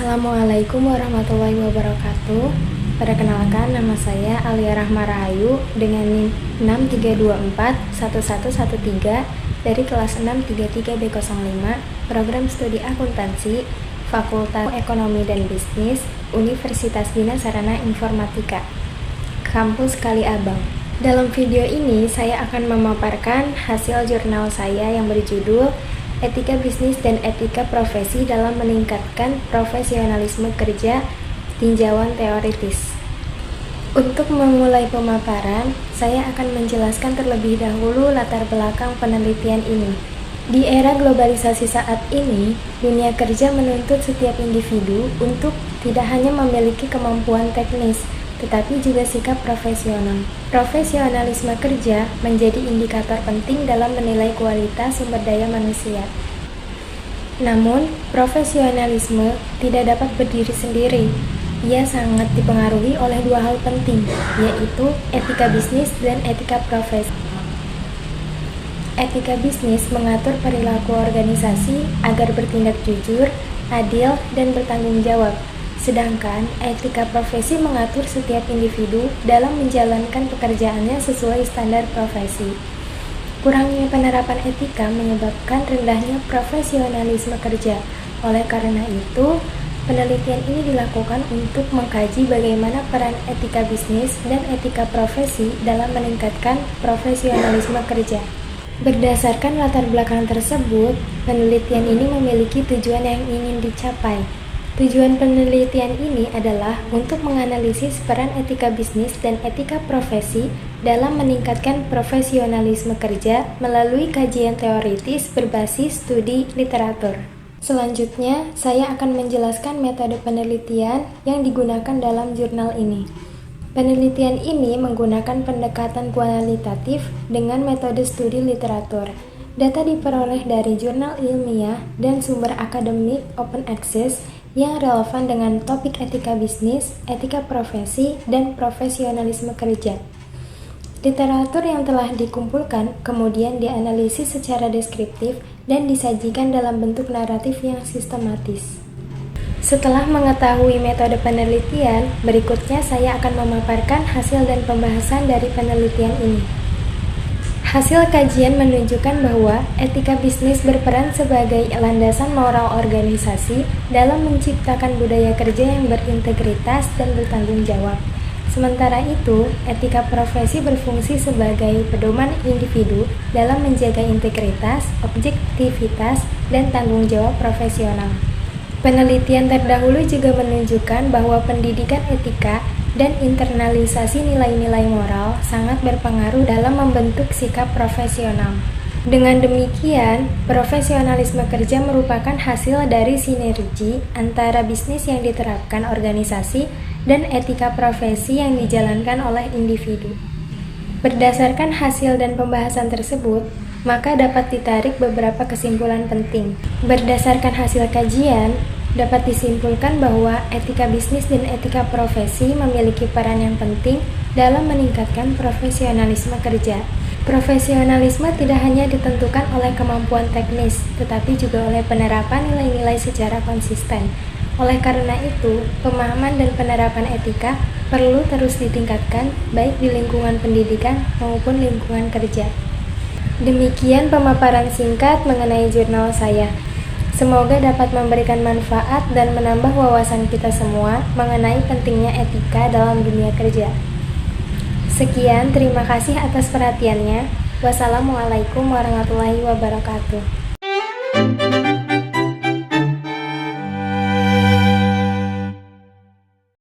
Assalamualaikum warahmatullahi wabarakatuh. Perkenalkan, nama saya Alia Rahma Rahayu dengan NIM 63241113 dari kelas 633B05, Program Studi Akuntansi, Fakultas Ekonomi dan Bisnis, Universitas Dina Sarana Informatika, Kampus Kali Abang. Dalam video ini, saya akan memaparkan hasil jurnal saya yang berjudul Etika Bisnis dan Etika Profesi dalam Meningkatkan Profesionalisme Kerja, Tinjauan Teoritis. Untuk memulai pemaparan, saya akan menjelaskan terlebih dahulu latar belakang penelitian ini. Di era globalisasi saat ini, dunia kerja menuntut setiap individu untuk tidak hanya memiliki kemampuan teknis, tetapi juga sikap profesional. Profesionalisme kerja menjadi indikator penting dalam menilai kualitas sumber daya manusia. Namun, profesionalisme tidak dapat berdiri sendiri. Ia sangat dipengaruhi oleh dua hal penting, yaitu etika bisnis dan etika profesi. Etika bisnis mengatur perilaku organisasi agar bertindak jujur, adil, dan bertanggung jawab. Sedangkan etika profesi mengatur setiap individu dalam menjalankan pekerjaannya sesuai standar profesi. Kurangnya penerapan etika menyebabkan rendahnya profesionalisme kerja. Oleh karena itu, penelitian ini dilakukan untuk mengkaji bagaimana peran etika bisnis dan etika profesi dalam meningkatkan profesionalisme kerja. Berdasarkan latar belakang tersebut, penelitian ini memiliki tujuan yang ingin dicapai. Tujuan penelitian ini adalah untuk menganalisis peran etika bisnis dan etika profesi dalam meningkatkan profesionalisme kerja melalui kajian teoritis berbasis studi literatur. Selanjutnya, saya akan menjelaskan metode penelitian yang digunakan dalam jurnal ini. Penelitian ini menggunakan pendekatan kualitatif dengan metode studi literatur. Data diperoleh dari jurnal ilmiah dan sumber akademik open access yang relevan dengan topik etika bisnis, etika profesi, dan profesionalisme kerja. Literatur yang telah dikumpulkan kemudian dianalisis secara deskriptif dan disajikan dalam bentuk naratif yang sistematis. Setelah mengetahui metode penelitian, berikutnya saya akan memaparkan hasil dan pembahasan dari penelitian ini. Hasil kajian menunjukkan bahwa etika bisnis berperan sebagai landasan moral organisasi dalam menciptakan budaya kerja yang berintegritas dan bertanggung jawab. Sementara itu, etika profesi berfungsi sebagai pedoman individu dalam menjaga integritas, objektivitas, dan tanggung jawab profesional. Penelitian terdahulu juga menunjukkan bahwa pendidikan etika dan internalisasi nilai-nilai moral sangat berpengaruh dalam membentuk sikap profesional. Dengan demikian, profesionalisme kerja merupakan hasil dari sinergi antara bisnis yang diterapkan organisasi dan etika profesi yang dijalankan oleh individu. Berdasarkan hasil dan pembahasan tersebut, maka dapat ditarik beberapa kesimpulan penting. Berdasarkan hasil kajian, dapat disimpulkan bahwa etika bisnis dan etika profesi memiliki peran yang penting dalam meningkatkan profesionalisme kerja. Profesionalisme tidak hanya ditentukan oleh kemampuan teknis, tetapi juga oleh penerapan nilai-nilai secara konsisten. Oleh karena itu, pemahaman dan penerapan etika perlu terus ditingkatkan, baik di lingkungan pendidikan maupun lingkungan kerja. Demikian pemaparan singkat mengenai jurnal saya. Semoga dapat memberikan manfaat dan menambah wawasan kita semua mengenai pentingnya etika dalam dunia kerja. Sekian, terima kasih atas perhatiannya. Wassalamualaikum warahmatullahi wabarakatuh.